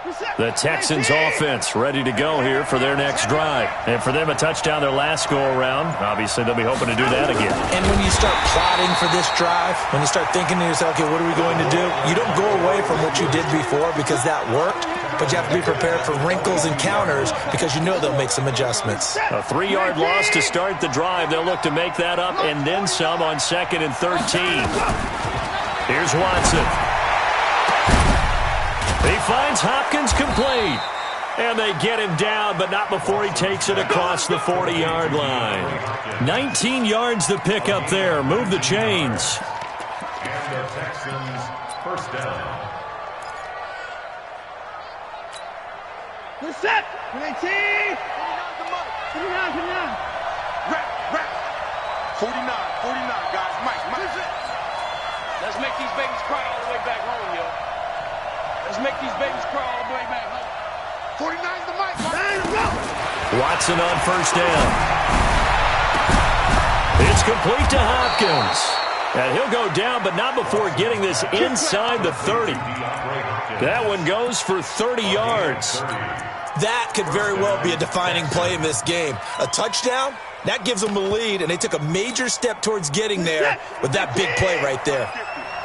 Reset. The Texans offense ready to go here for their next drive. And for them, a touchdown their last go-around. Obviously, they'll be hoping to do that again. And when you start plotting for this drive, when you start thinking to yourself, okay, what are we going to do? You don't go away from what you did before because that worked, but you have to be prepared for wrinkles and counters because you know they'll make some adjustments. A 3-yard loss to start the drive. They'll look to make that up and then some on 2nd and 13. Here's Watson. He finds Hopkins complete. And they get him down, but not before he takes it across the 40-yard line. 19 yards to pick up there. Move the chains. And the Texans first down. Good set. 19. 49. Rep. 49, guys. Mike. Let's make these babies cry all the way back home, yo. Let's make these babies cry all the way back home. 49's the mic. Go. Watson on first down. It's complete to Hopkins. And he'll go down, but not before getting this inside the 30. That one goes for 30 yards. That could very well be a defining play in this game. A touchdown, that gives them a lead, and they took a major step towards getting there with that big play right there.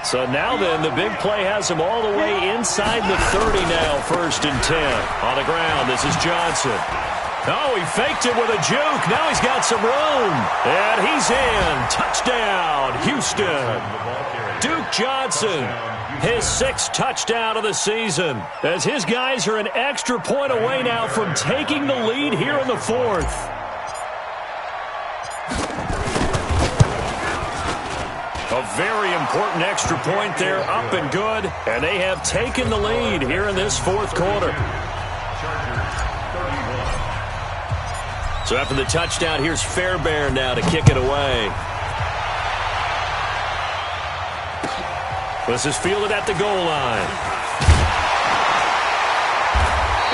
So now then, the big play has him all the way inside the 30 now, 1st and 10. On the ground, this is Johnson. Oh, he faked it with a juke. Now he's got some room. And he's in. Touchdown, Houston. Duke Johnson, his 6th touchdown of the season, as his guys are an extra point away now from taking the lead here in the 4th. A very important extra point there, up and good, and they have taken the lead here in this 4th quarter. So after the touchdown, here's Fairbairn now to kick it away. This is fielded at the goal line.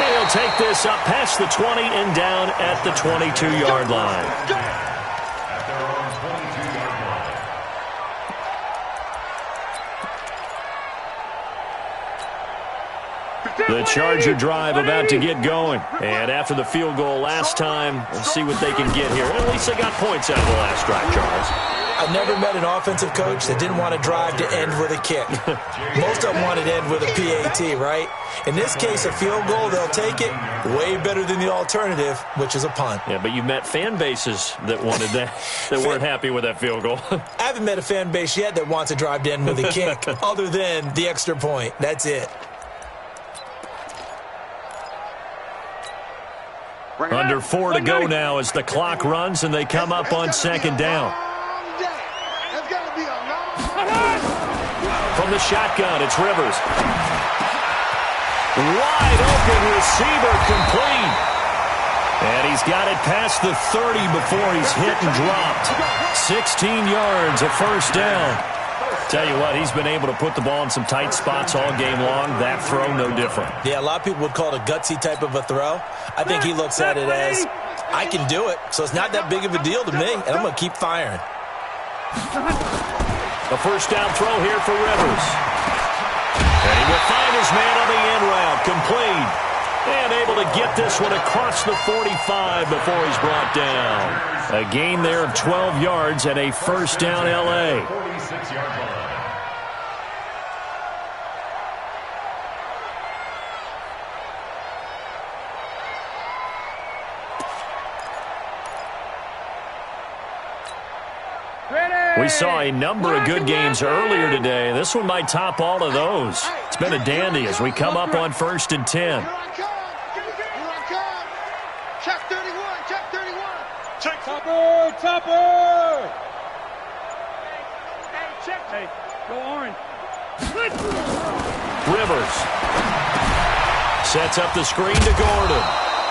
And he'll take this up past the 20 and down at the 22-yard line. The Charger drive about to get going. And after the field goal last time, we'll see what they can get here. At least they got points out of the last drive, Charles. I've never met an offensive coach that didn't want to drive to end with a kick. Most of them wanted to end with a PAT, right? In this case, a field goal, they'll take it. Way better than the alternative, which is a punt. Yeah, but you've met fan bases that wanted that, that weren't happy with that field goal. I haven't met a fan base yet that wants to drive to end with a kick, other than the extra point. That's it. Under 4 to go now as the clock runs and they come up on 2nd down. From the shotgun, it's Rivers. Wide open receiver complete. And he's got it past the 30 before he's hit and dropped. 16 yards, a 1st down. Tell you what, he's been able to put the ball in some tight spots all game long. That throw, no different. Yeah, a lot of people would call it a gutsy type of a throw. I think he looks at it as, I can do it, so it's not that big of a deal to me, and I'm going to keep firing. A 1st down throw here for Rivers. And he will find his man on the end route, complete. And able to get this one across the 45 before he's brought down. A gain there of 12 yards and a 1st down L.A. 46-yard line. We saw a number of good games earlier today. This one might top all of those. It's been a dandy as we come up on 1st and 10. Check 31. Check Topper! Hey, check. Hey, go orange. Rivers sets up the screen to Gordon.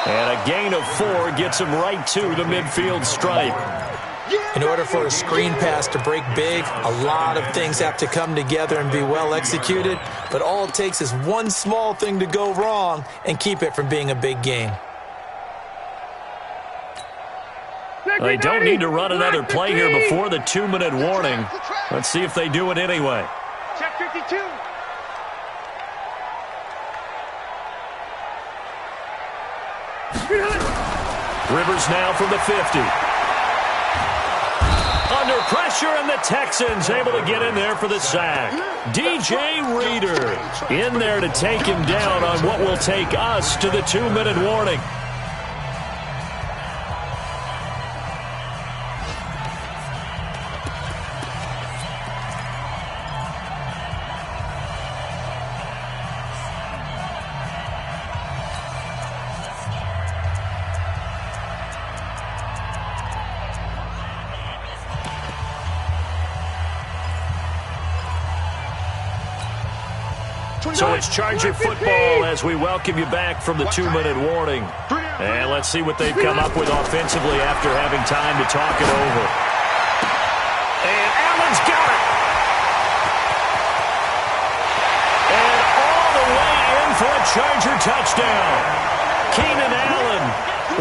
And a gain of 4 gets him right to the midfield stripe. In order for a screen pass to break big, a lot of things have to come together and be well executed, but all it takes is one small thing to go wrong and keep it from being a big gain. They don't need to run another play here before the 2-minute warning. Let's see if they do it anyway. Check 52. Rivers now from the 50. Under pressure, and the Texans able to get in there for the sack. DJ Reader in there to take him down on what will take us to the 2-minute warning. So it's Charger football as we welcome you back from the 2-minute warning. And let's see what they've come up with offensively after having time to talk it over. And Allen's got it. And all the way in for a Charger touchdown. Keenan Allen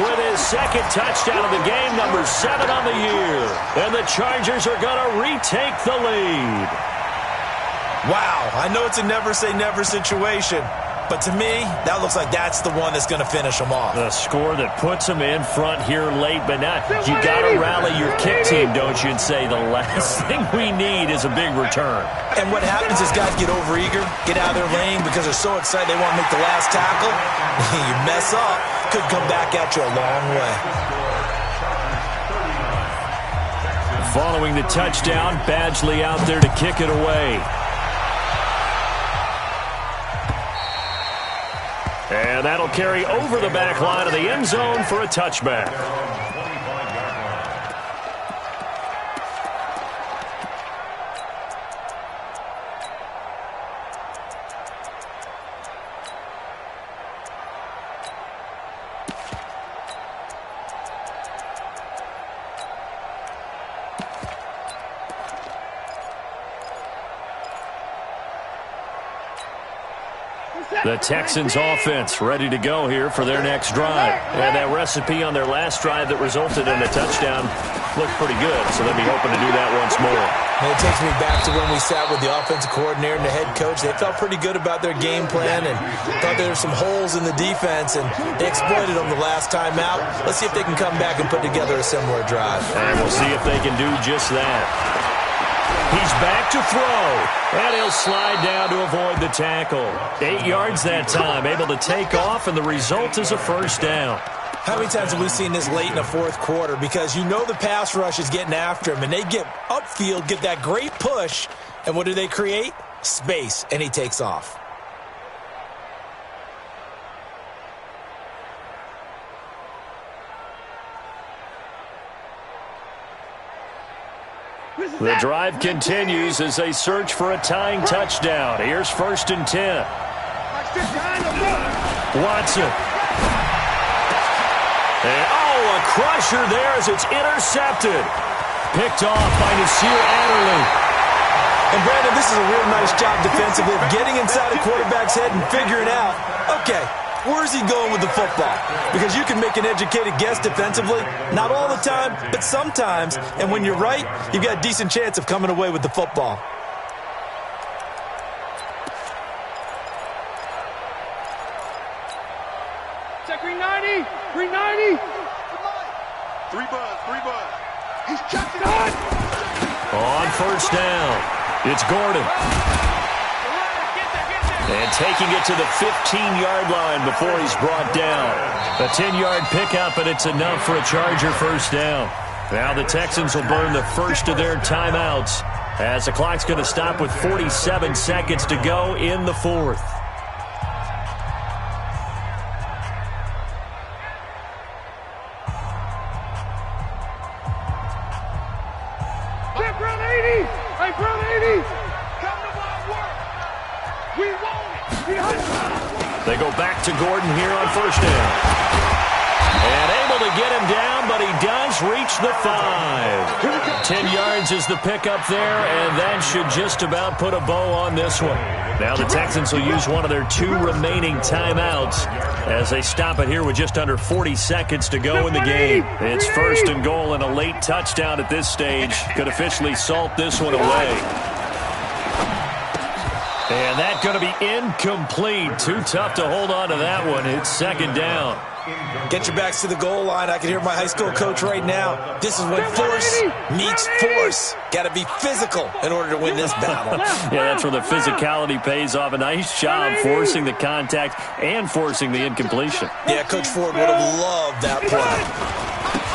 with his second touchdown of the game, number 7 on the year. And the Chargers are going to retake the lead. Wow, I know it's a never-say-never situation, but to me, that looks like that's the one that's going to finish them off. The score that puts them in front here late, but now you got to rally your kick team, don't you, and say the last thing we need is a big return. And what happens is guys get overeager, get out of their lane because they're so excited they want to make the last tackle. You mess up, could come back at you a long way. Following the touchdown, Badgley out there to kick it away. And that'll carry over the back line of the end zone for a touchback. The Texans offense ready to go here for their next drive. And that recipe on their last drive that resulted in a touchdown looked pretty good, so they'll be hoping to do that once more. And it takes me back to when we sat with the offensive coordinator and the head coach. They felt pretty good about their game plan and thought there were some holes in the defense, and they exploited them the last time out. Let's see if they can come back and put together a similar drive. And we'll see if they can do just that. He's back to throw, and he'll slide down to avoid the tackle. 8 yards that time, able to take off, and the result is a first down. How many times have we seen this late in the fourth quarter? Because you know the pass rush is getting after him, and they get upfield, get that great push, and what do they create? Space, and he takes off. The drive continues as they search for a tying touchdown. Here's 1st and 10. Watson. And, a crusher there as it's intercepted. Picked off by Nasir Adderley. And, Brandon, this is a real nice job defensively of getting inside a quarterback's head and figuring out, okay, where's he going with the football? Because you can make an educated guess defensively. Not all the time, but sometimes. And when you're right, you've got a decent chance of coming away with the football. Check 390. 390. 3 buzz. He's checking Done. On 1st down, it's Gordon. And taking it to the 15-yard line before he's brought down. A 10-yard pickup, and it's enough for a Charger first down. Now the Texans will burn the first of their timeouts as the clock's going to stop with 47 seconds to go in the 4th. Check round 80. Hey, round 80. Come to my work. We want it. They go back to Gordon here on 1st down. And able to get him down, but he does reach the 5. 10 yards is the pickup there, and that should just about put a bow on this one. Now the Texans will use one of their 2 remaining timeouts as they stop it here with just under 40 seconds to go in the game. It's 1st and goal, and a late touchdown at this stage could officially salt this one away. And that's going to be incomplete. Too tough to hold on to that one. It's 2nd down. Get your backs to the goal line. I can hear my high school coach right now. This is when force meets force. Got to be physical in order to win this battle. Yeah, that's where the physicality pays off. A nice job forcing the contact and forcing the incompletion. Yeah, Coach Ford would have loved that play.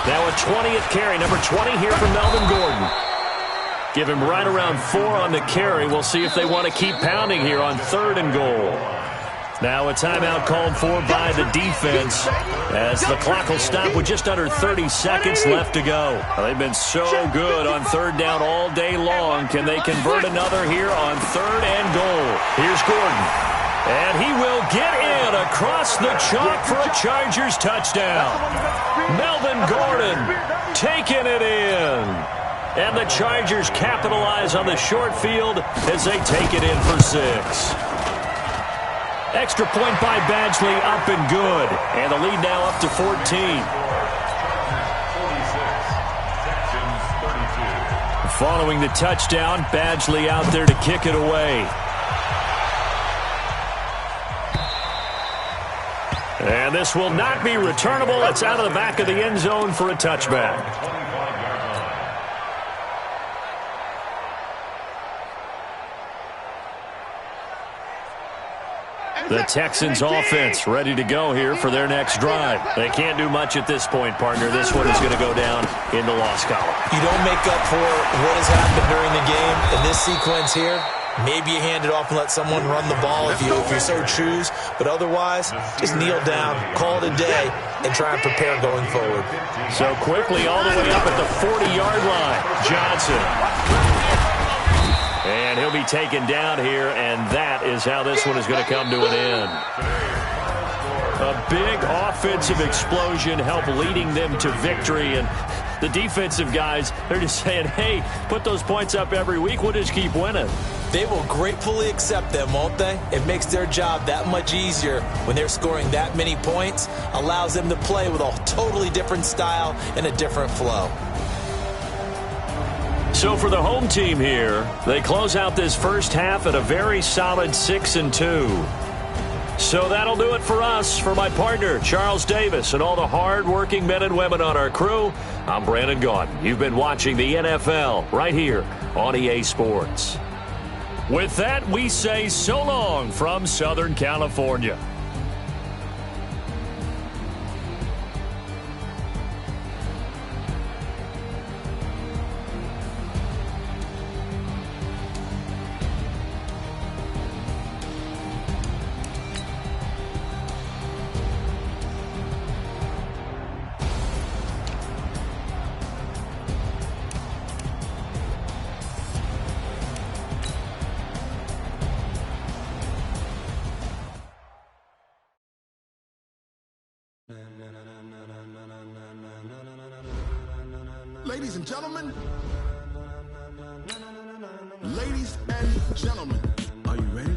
Now a 20th carry, number 20 here from Melvin Gordon. Give him right around 4 on the carry. We'll see if they want to keep pounding here on 3rd and goal. Now a timeout called for by the defense as the clock will stop with just under 30 seconds left to go. Well, they've been so good on 3rd down all day long. Can they convert another here on 3rd and goal? Here's Gordon. And he will get in across the chalk for a Chargers touchdown. Melvin Gordon taking it in. And the Chargers capitalize on the short field as they take it in for 6. Extra point by Badgley, up and good. And the lead now up to 14. 46, Texans 32. Following the touchdown, Badgley out there to kick it away. And this will not be returnable. It's out of the back of the end zone for a touchback. The Texans offense ready to go here for their next drive. They can't do much at this point, partner. This one is going to go down in the loss column. You don't make up for what has happened during the game in this sequence here. Maybe you hand it off and let someone run the ball if you so choose. But otherwise, just kneel down, call it a day, and try and prepare going forward. So quickly all the way up at the 40-yard line. Johnson. And he'll be taken down here, and that is how this one is going to come to an end. A big offensive explosion helped leading them to victory, and the defensive guys, they're just saying, hey, put those points up every week, we'll just keep winning. They will gratefully accept them, won't they? It makes their job that much easier when they're scoring that many points, allows them to play with a totally different style and a different flow. So for the home team here, they close out this first half at a very solid 6-2. So that'll do it for us. For my partner, Charles Davis, and all the hard-working men and women on our crew, I'm Brandon Gaudin. You've been watching the NFL right here on EA Sports. With that, we say so long from Southern California. Ladies and gentlemen, are you ready?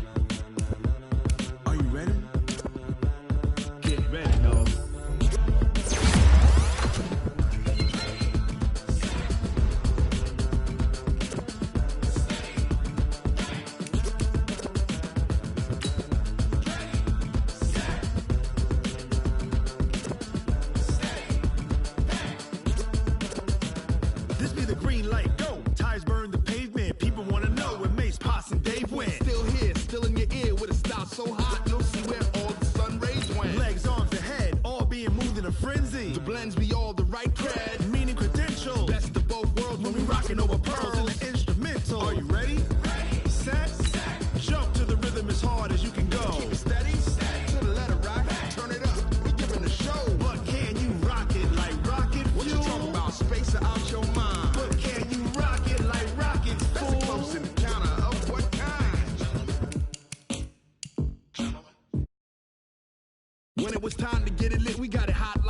Are you ready? Get ready, dog. This be the green light, go. Tires burn the pavement. People want to know where Mace, Potts, and Dave went. Still here, still in your ear with a style so hot, you'll see where all the sun rays went. Legs, arms, and head, all being moved in a frenzy. The blends be all the right cred, meaning credentials. Best of both worlds when we rockin' over pearls in the instrumental. Are you ready? Ready. Set. Jump to the rhythm as hard as you can go. Keep it steady. To the letter rock. Turn it up. We giving a show. But can you rock it like rocket fuel? What you talking about? Space out your mind. But can you rock it like rocket fuel? That's a close encounter of what kind? When it was time to get it lit, we got it hot